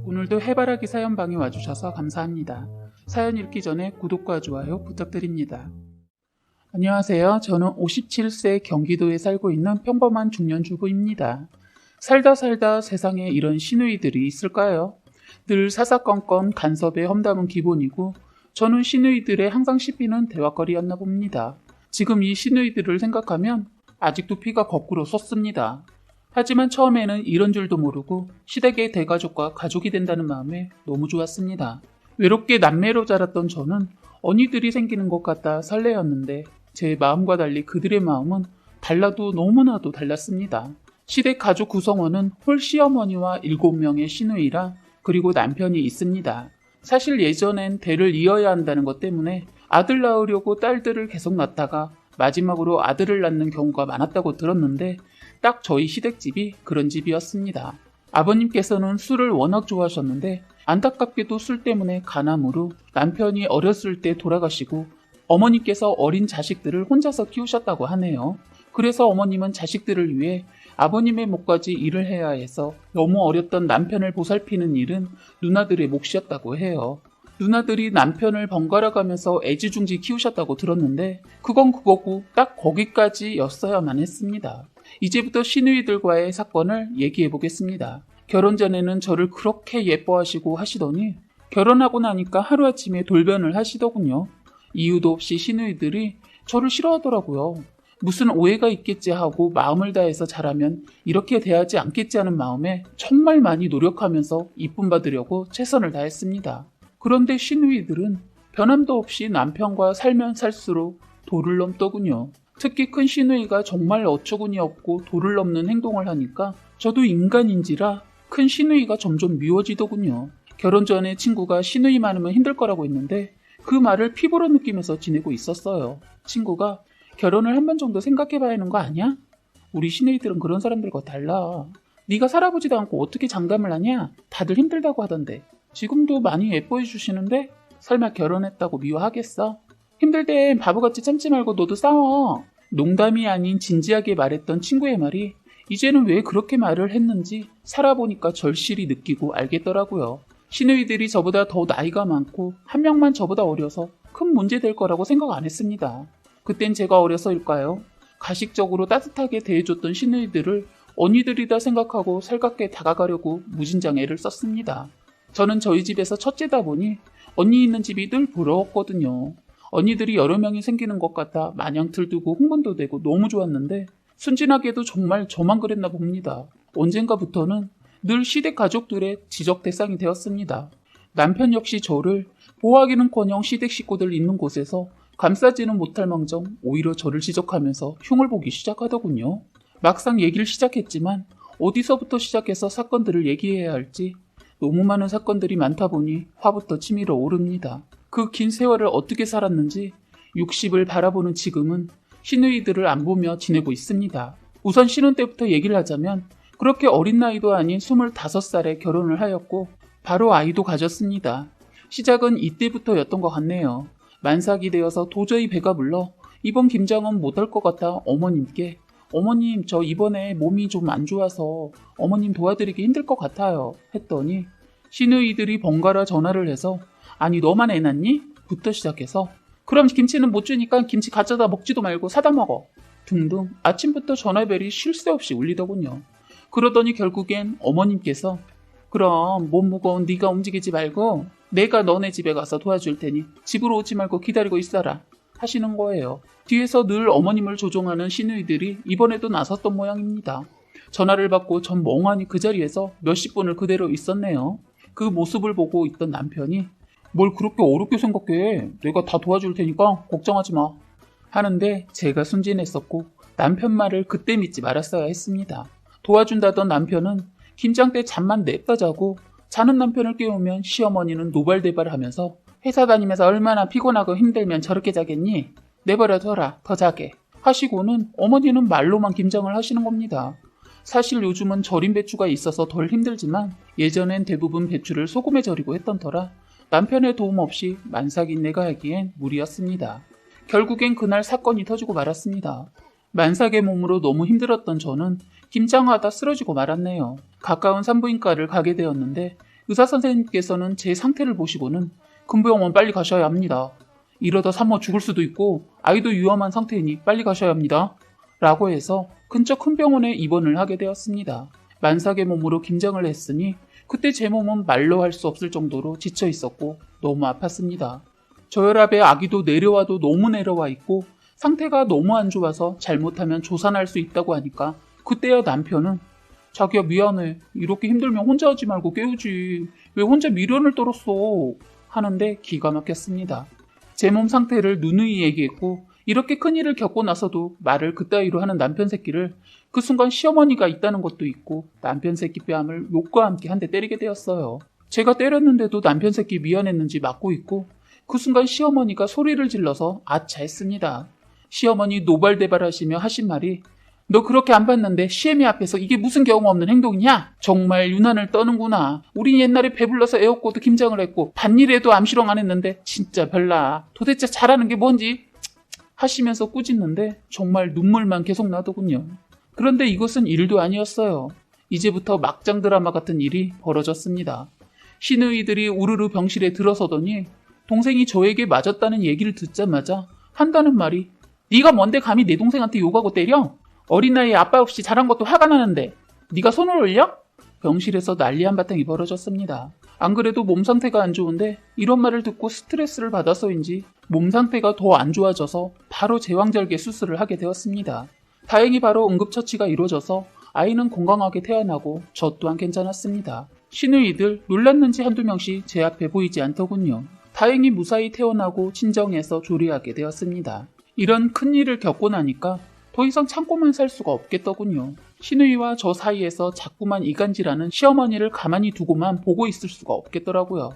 오늘도 해바라기 사연방에 와주셔서 감사합니다. 사연 읽기 전에 구독과 좋아요 부탁드립니다. 안녕하세요. 저는 57세 경기도에 살고 있는 평범한 중년 주부입니다. 살다 세상에 이런 시누이들이 있을까요? 늘 사사건건 간섭에 험담은 기본이고 저는 시누이들의 항상 씹히는 대화거리였나 봅니다. 지금 이 시누이들을 생각하면 아직도 피가 거꾸로 솟습니다. 하지만 처음에는 이런 줄도 모르고 시댁의 대가족과 가족이 된다는 마음에 너무 좋았습니다. 외롭게 남매로 자랐던 저는 언니들이 생기는 것 같다 설레었는데 제 마음과 달리 그들의 마음은 달라도 너무나도 달랐습니다. 시댁 가족 구성원은 홀시어머니와 7명의 시누이라 그리고 남편이 있습니다. 사실 예전엔 대를 이어야 한다는 것 때문에 아들 낳으려고 딸들을 계속 낳다가 마지막으로 아들을 낳는 경우가 많았다고 들었는데 딱 저희 시댁집이 그런 집이었습니다. 아버님께서는 술을 워낙 좋아하셨는데 안타깝게도 술 때문에 간암으로 남편이 어렸을 때 돌아가시고 어머니께서 어린 자식들을 혼자서 키우셨다고 하네요. 그래서 어머님은 자식들을 위해 아버님의 몫까지 일을 해야 해서 너무 어렸던 남편을 보살피는 일은 누나들의 몫이었다고 해요. 누나들이 남편을 번갈아 가면서 애지중지 키우셨다고 들었는데 그건 그거고 딱 거기까지였어야만 했습니다. 이제부터 시누이들과의 사건을 얘기해 보겠습니다. 결혼 전에는 저를 그렇게 예뻐하시고 하시더니 결혼하고 나니까 하루아침에 돌변을 하시더군요. 이유도 없이 시누이들이 저를 싫어하더라고요. 무슨 오해가 있겠지 하고 마음을 다해서 잘하면 이렇게 대하지 않겠지 하는 마음에 정말 많이 노력하면서 이쁨 받으려고 최선을 다했습니다. 그런데 시누이들은 변함도 없이 남편과 살면 살수록 도를 넘더군요. 특히 큰 시누이가 정말 어처구니 없고 도를 넘는 행동을 하니까 저도 인간인지라 큰 시누이가 점점 미워지더군요. 결혼 전에 친구가 시누이 많으면 힘들 거라고 했는데 그 말을 피부로 느끼면서 지내고 있었어요. 친구가 결혼을 한 번 정도 생각해봐야 하는 거 아니야? 우리 시누이들은 그런 사람들과 달라. 네가 살아보지도 않고 어떻게 장담을 하냐? 다들 힘들다고 하던데. 지금도 많이 예뻐해 주시는데 설마 결혼했다고 미워하겠어? 힘들 땐 바보같이 참지 말고 너도 싸워. 농담이 아닌 진지하게 말했던 친구의 말이 이제는 왜 그렇게 말을 했는지 살아보니까 절실히 느끼고 알겠더라고요. 시누이들이 저보다 더 나이가 많고 한 명만 저보다 어려서 큰 문제 될 거라고 생각 안 했습니다. 그땐 제가 어려서일까요? 가식적으로 따뜻하게 대해줬던 시누이들을 언니들이다 생각하고 살갑게 다가가려고 무진장 애를 썼습니다. 저는 저희 집에서 첫째다 보니 언니 있는 집이 늘 부러웠거든요. 언니들이 여러 명이 생기는 것 같아 마냥 들뜨고 흥분도 되고 너무 좋았는데 순진하게도 정말 저만 그랬나 봅니다. 언젠가부터는 늘 시댁 가족들의 지적 대상이 되었습니다. 남편 역시 저를 보호하기는커녕 시댁 식구들 있는 곳에서 감싸지는 못할 망정 오히려 저를 지적하면서 흉을 보기 시작하더군요. 막상 얘기를 시작했지만 어디서부터 시작해서 사건들을 얘기해야 할지 너무 많은 사건들이 많다 보니 화부터 치밀어 오릅니다. 그 긴 세월을 어떻게 살았는지 60을 바라보는 지금은 시누이들을 안 보며 지내고 있습니다. 우선 신혼 때부터 얘기를 하자면 그렇게 어린 나이도 아닌 25살에 결혼을 하였고 바로 아이도 가졌습니다. 시작은 이때부터였던 것 같네요. 만삭이 되어서 도저히 배가 불러 이번 김장은 못할 것 같아 어머님께 어머님 저 이번에 몸이 좀 안 좋아서 어머님 도와드리기 힘들 것 같아요 했더니 시누이들이 번갈아 전화를 해서 아니 너만 애 낳니? 부터 시작해서 그럼 김치는 못 주니까 김치 가져다 먹지도 말고 사다 먹어 등등 아침부터 전화벨이 쉴 새 없이 울리더군요. 그러더니 결국엔 어머님께서 그럼 몸 무거운 네가 움직이지 말고 내가 너네 집에 가서 도와줄 테니 집으로 오지 말고 기다리고 있어라 하시는 거예요. 뒤에서 늘 어머님을 조종하는 시누이들이 이번에도 나섰던 모양입니다. 전화를 받고 전 멍하니 그 자리에서 몇십 분을 그대로 있었네요. 그 모습을 보고 있던 남편이 뭘 그렇게 어렵게 생각해. 내가 다 도와줄 테니까 걱정하지 마. 하는데 제가 순진했었고 남편 말을 그때 믿지 말았어야 했습니다. 도와준다던 남편은 김장 때 잠만 냅다 자고 자는 남편을 깨우면 시어머니는 노발대발하면서 회사 다니면서 얼마나 피곤하고 힘들면 저렇게 자겠니? 내버려 둬라 더 자게 하시고는 어머니는 말로만 김장을 하시는 겁니다. 사실 요즘은 절인 배추가 있어서 덜 힘들지만 예전엔 대부분 배추를 소금에 절이고 했던 터라 남편의 도움 없이 만삭인 내가 하기엔 무리였습니다. 결국엔 그날 사건이 터지고 말았습니다. 만삭의 몸으로 너무 힘들었던 저는 김장하다 쓰러지고 말았네요. 가까운 산부인과를 가게 되었는데 의사 선생님께서는 제 상태를 보시고는 근부영원 빨리 가셔야 합니다. 이러다 산모 죽을 수도 있고 아이도 위험한 상태이니 빨리 가셔야 합니다. 라고 해서 근처 큰 병원에 입원을 하게 되었습니다. 만삭의 몸으로 김장을 했으니 그때 제 몸은 말로 할 수 없을 정도로 지쳐 있었고 너무 아팠습니다. 저혈압에 아기도 내려와도 너무 내려와 있고 상태가 너무 안 좋아서 잘못하면 조산할 수 있다고 하니까 그때야 남편은 자기야 미안해. 이렇게 힘들면 혼자 하지 말고 깨우지. 왜 혼자 미련을 떨었어? 하는데 기가 막혔습니다. 제 몸 상태를 누누이 얘기했고 이렇게 큰일을 겪고 나서도 말을 그따위로 하는 남편 새끼를 그 순간 시어머니가 있다는 것도 있고 남편 새끼 뺨을 욕과 함께 한 대 때리게 되었어요. 제가 때렸는데도 남편 새끼 미안했는지 맞고 있고 그 순간 시어머니가 소리를 질러서 아차했습니다. 시어머니 노발대발하시며 하신 말이 너 그렇게 안 봤는데 시애미 앞에서 이게 무슨 경험 없는 행동이냐? 정말 유난을 떠는구나. 우린 옛날에 배불러서 애없고도 김장을 했고 밭일에도 암시렁 안 했는데 진짜 별나. 도대체 잘하는 게 뭔지 하시면서 꾸짖는데 정말 눈물만 계속 나더군요. 그런데 이것은 일도 아니었어요. 이제부터 막장 드라마 같은 일이 벌어졌습니다. 시누이들이 우르르 병실에 들어서더니 동생이 저에게 맞았다는 얘기를 듣자마자 한다는 말이 네가 뭔데 감히 내 동생한테 욕하고 때려? 어린 나이에 아빠 없이 자란 것도 화가 나는데 네가 손을 올려? 병실에서 난리 한바탕이 벌어졌습니다. 안 그래도 몸 상태가 안 좋은데 이런 말을 듣고 스트레스를 받아서인지 몸 상태가 더 안 좋아져서 바로 제왕절개 수술을 하게 되었습니다. 다행히 바로 응급처치가 이루어져서 아이는 건강하게 태어나고 저 또한 괜찮았습니다. 시누이들 놀랐는지 한두 명씩 제 앞에 보이지 않더군요. 다행히 무사히 태어나고 친정에서 조리하게 되었습니다. 이런 큰일을 겪고 나니까 더 이상 참고만 살 수가 없겠더군요. 시누이와 저 사이에서 자꾸만 이간질하는 시어머니를 가만히 두고만 보고 있을 수가 없겠더라고요.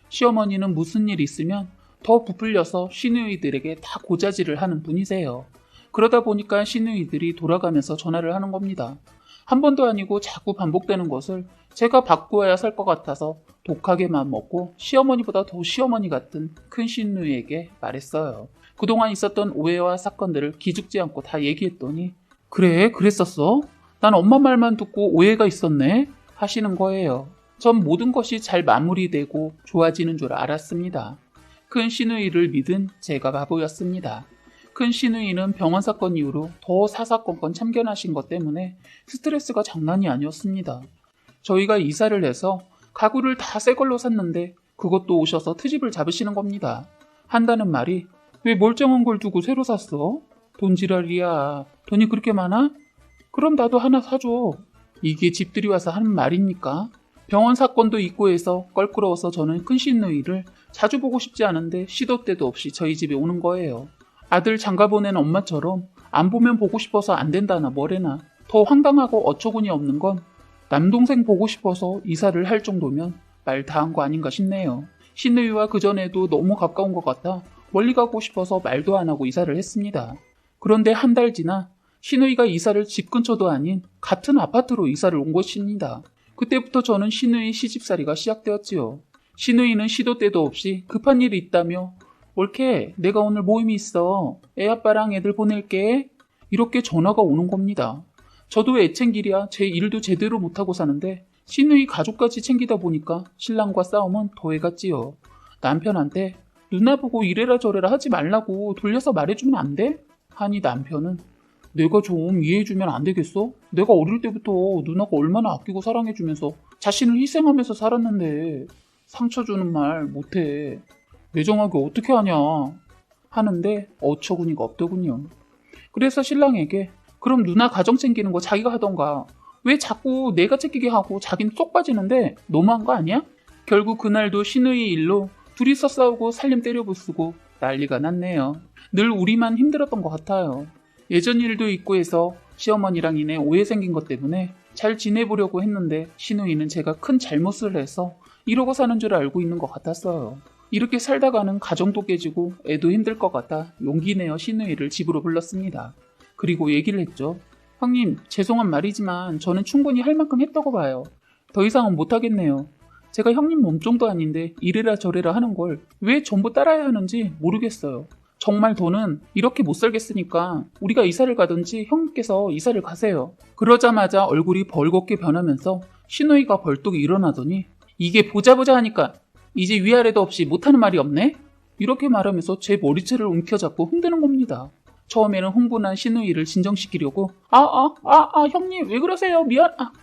시어머니는 무슨 일 있으면 더 부풀려서 시누이들에게 다 고자질을 하는 분이세요. 그러다 보니까 시누이들이 돌아가면서 전화를 하는 겁니다. 한 번도 아니고 자꾸 반복되는 것을 제가 바꾸어야 살 것 같아서 독하게 마음먹고 시어머니보다 더 시어머니 같은 큰 시누이에게 말했어요. 그동안 있었던 오해와 사건들을 기죽지 않고 다 얘기했더니 그래 그랬었어? 난 엄마 말만 듣고 오해가 있었네 하시는 거예요. 전 모든 것이 잘 마무리되고 좋아지는 줄 알았습니다. 큰 시누이를 믿은 제가 바보였습니다. 큰 시누이는 병원 사건 이후로 더 사사건건 참견하신 것 때문에 스트레스가 장난이 아니었습니다. 저희가 이사를 해서 가구를 다 새 걸로 샀는데 그것도 오셔서 트집을 잡으시는 겁니다. 한다는 말이 왜 멀쩡한 걸 두고 새로 샀어? 돈지랄이야. 돈이 그렇게 많아? 그럼 나도 하나 사줘. 이게 집들이 와서 하는 말입니까? 병원 사건도 있고 해서 껄끄러워서 저는 큰 시누이를 자주 보고 싶지 않은데 시도 때도 없이 저희 집에 오는 거예요. 아들 장가보낸 엄마처럼 안 보면 보고 싶어서 안 된다나 뭐래나. 더 황당하고 어처구니 없는 건 남동생 보고 싶어서 이사를 할 정도면 말 다 한 거 아닌가 싶네요. 시누이와 그전에도 너무 가까운 것 같아 멀리 가고 싶어서 말도 안 하고 이사를 했습니다. 그런데 한 달 지나 시누이가 이사를 집 근처도 아닌 같은 아파트로 이사를 온 것입니다. 그때부터 저는 시누이 시집살이가 시작되었지요. 시누이는 시도 때도 없이 급한 일이 있다며 옳게 내가 오늘 모임이 있어. 애 아빠랑 애들 보낼게. 이렇게 전화가 오는 겁니다. 저도 애챙길이야 제 일도 제대로 못하고 사는데 시누이 가족까지 챙기다 보니까 신랑과 싸움은 더해갔지요. 남편한테 누나 보고 이래라 저래라 하지 말라고 돌려서 말해주면 안 돼? 하니 남편은 내가 좀 이해해주면 안 되겠어? 내가 어릴 때부터 누나가 얼마나 아끼고 사랑해주면서 자신을 희생하면서 살았는데 상처 주는 말 못해. 매정하게 어떻게 하냐 하는데 어처구니가 없더군요. 그래서 신랑에게 그럼 누나 가정 챙기는 거 자기가 하던가 왜 자꾸 내가 챙기게 하고 자기는 쏙 빠지는데 너무한 거 아니야? 결국 그날도 시누이 일로 둘이서 싸우고 살림 때려부수고 난리가 났네요. 늘 우리만 힘들었던 것 같아요. 예전 일도 있고 해서 시어머니랑 인해 오해 생긴 것 때문에 잘 지내보려고 했는데 시누이는 제가 큰 잘못을 해서 이러고 사는 줄 알고 있는 것 같았어요. 이렇게 살다가는 가정도 깨지고 애도 힘들 것 같아 용기 내어 시누이를 집으로 불렀습니다. 그리고 얘기를 했죠. 형님, 죄송한 말이지만 저는 충분히 할 만큼 했다고 봐요. 더 이상은 못하겠네요. 제가 형님 몸종도 아닌데 이래라 저래라 하는 걸 왜 전부 따라야 하는지 모르겠어요. 정말 더는 이렇게 못 살겠으니까 우리가 이사를 가든지 형님께서 이사를 가세요. 그러자마자 얼굴이 벌겋게 변하면서 시누이가 벌떡 일어나더니 이게 보자 하니까 이제 위아래도 없이 못하는 말이 없네? 이렇게 말하면서 제 머리채를 움켜잡고 흔드는 겁니다. 처음에는 흥분한 시누이를 진정시키려고 형님 왜 그러세요?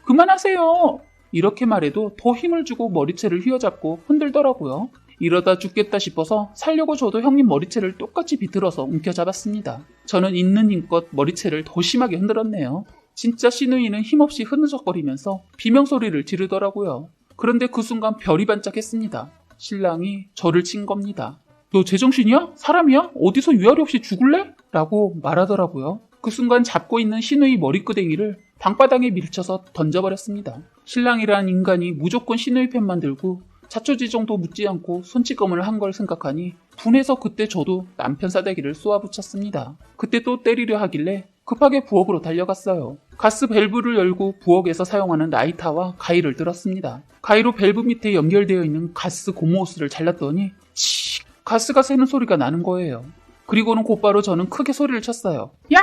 그만하세요. 이렇게 말해도 더 힘을 주고 머리채를 휘어잡고 흔들더라고요. 이러다 죽겠다 싶어서 살려고 저도 형님 머리채를 똑같이 비틀어서 움켜잡았습니다. 저는 있는 힘껏 머리채를 더 심하게 흔들었네요. 진짜 시누이는 힘없이 흐느적거리면서 비명소리를 지르더라고요. 그런데 그 순간 별이 반짝했습니다. 신랑이 저를 친 겁니다. 너 제정신이야? 사람이야? 어디서 위아래 없이 죽을래? 라고 말하더라고요. 그 순간 잡고 있는 시누이 머리끄댕이를 방바닥에 밀쳐서 던져버렸습니다. 신랑이란 인간이 무조건 시누이 편만 들고 자초지종도 묻지 않고 손찌검을 한 걸 생각하니 분해서 그때 저도 남편 싸대기를 쏘아붙였습니다. 그때 또 때리려 하길래 급하게 부엌으로 달려갔어요. 가스 밸브를 열고 부엌에서 사용하는 라이터와 가위를 들었습니다. 가위로 밸브 밑에 연결되어 있는 가스 고무호스를 잘랐더니 칙! 가스가 새는 소리가 나는 거예요. 그리고는 곧바로 저는 크게 소리를 쳤어요. 야!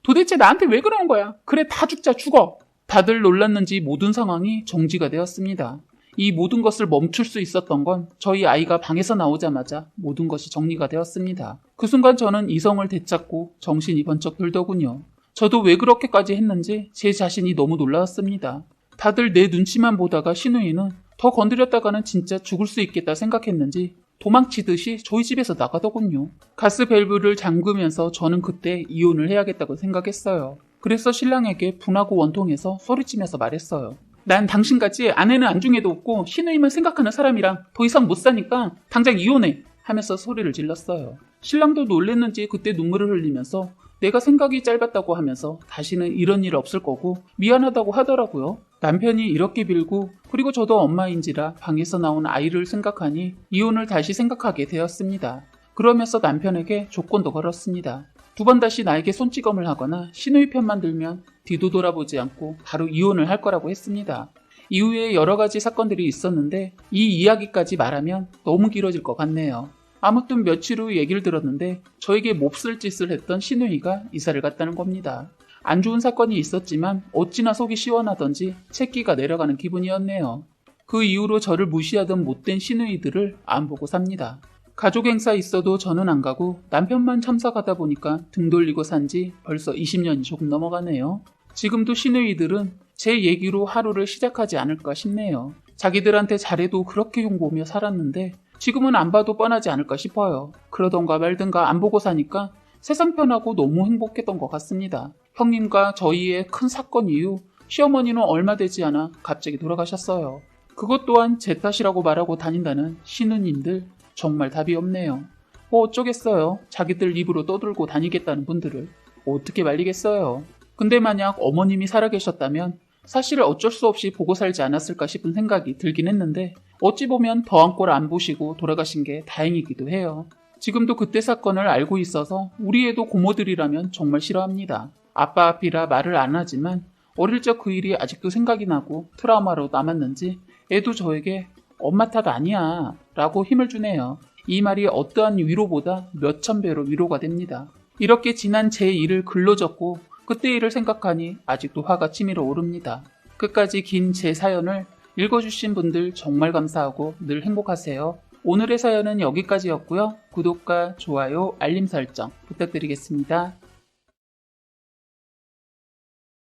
도대체 나한테 왜 그러는 거야? 그래 다 죽자 죽어! 다들 놀랐는지 모든 상황이 정지가 되었습니다. 이 모든 것을 멈출 수 있었던 건 저희 아이가 방에서 나오자마자 모든 것이 정리가 되었습니다. 그 순간 저는 이성을 되찾고 정신이 번쩍 들더군요. 저도 왜 그렇게까지 했는지 제 자신이 너무 놀라웠습니다. 다들 내 눈치만 보다가 시누이는 더 건드렸다가는 진짜 죽을 수 있겠다 생각했는지 도망치듯이 저희 집에서 나가더군요. 가스 밸브를 잠그면서 저는 그때 이혼을 해야겠다고 생각했어요. 그래서 신랑에게 분하고 원통해서 소리치면서 말했어요. 난 당신같이 아내는 안중에도 없고 시누이만 생각하는 사람이랑 더 이상 못 사니까 당장 이혼해 하면서 소리를 질렀어요. 신랑도 놀랬는지 그때 눈물을 흘리면서 내가 생각이 짧았다고 하면서 다시는 이런 일 없을 거고 미안하다고 하더라고요. 남편이 이렇게 빌고 그리고 저도 엄마인지라 방에서 나온 아이를 생각하니 이혼을 다시 생각하게 되었습니다. 그러면서 남편에게 조건도 걸었습니다. 2번 다시 나에게 손찌검을 하거나 시누이 편만 들면 뒤도 돌아보지 않고 바로 이혼을 할 거라고 했습니다. 이후에 여러 가지 사건들이 있었는데 이 이야기까지 말하면 너무 길어질 것 같네요. 아무튼 며칠 후 얘기를 들었는데 저에게 몹쓸 짓을 했던 시누이가 이사를 갔다는 겁니다. 안 좋은 사건이 있었지만 어찌나 속이 시원하던지 채기가 내려가는 기분이었네요. 그 이후로 저를 무시하던 못된 시누이들을 안 보고 삽니다. 가족 행사 있어도 저는 안 가고 남편만 참석하다 보니까 등 돌리고 산 지 벌써 20년이 조금 넘어가네요. 지금도 시누이들은 제 얘기로 하루를 시작하지 않을까 싶네요. 자기들한테 잘해도 그렇게 욕보며 살았는데 지금은 안 봐도 뻔하지 않을까 싶어요. 그러던가 말든가 안 보고 사니까 세상 편하고 너무 행복했던 것 같습니다. 형님과 저희의 큰 사건 이후 시어머니는 얼마 되지 않아 갑자기 돌아가셨어요. 그것 또한 제 탓이라고 말하고 다닌다는 시누님들 정말 답이 없네요. 뭐 어쩌겠어요. 자기들 입으로 떠들고 다니겠다는 분들을 어떻게 말리겠어요. 근데 만약 어머님이 살아계셨다면 사실 어쩔 수 없이 보고 살지 않았을까 싶은 생각이 들긴 했는데 어찌 보면 더한 꼴 안 보시고 돌아가신 게 다행이기도 해요. 지금도 그때 사건을 알고 있어서 우리 애도 고모들이라면 정말 싫어합니다. 아빠 앞이라 말을 안 하지만 어릴 적 그 일이 아직도 생각이 나고 트라우마로 남았는지 애도 저에게 엄마 탓 아니야 라고 힘을 주네요. 이 말이 어떠한 위로보다 몇천 배로 위로가 됩니다. 이렇게 지난 제 일을 글로 적고 그때 일을 생각하니 아직도 화가 치밀어 오릅니다. 끝까지 긴 제 사연을 읽어주신 분들 정말 감사하고 늘 행복하세요. 오늘의 사연은 여기까지였고요. 구독과 좋아요, 알림 설정 부탁드리겠습니다.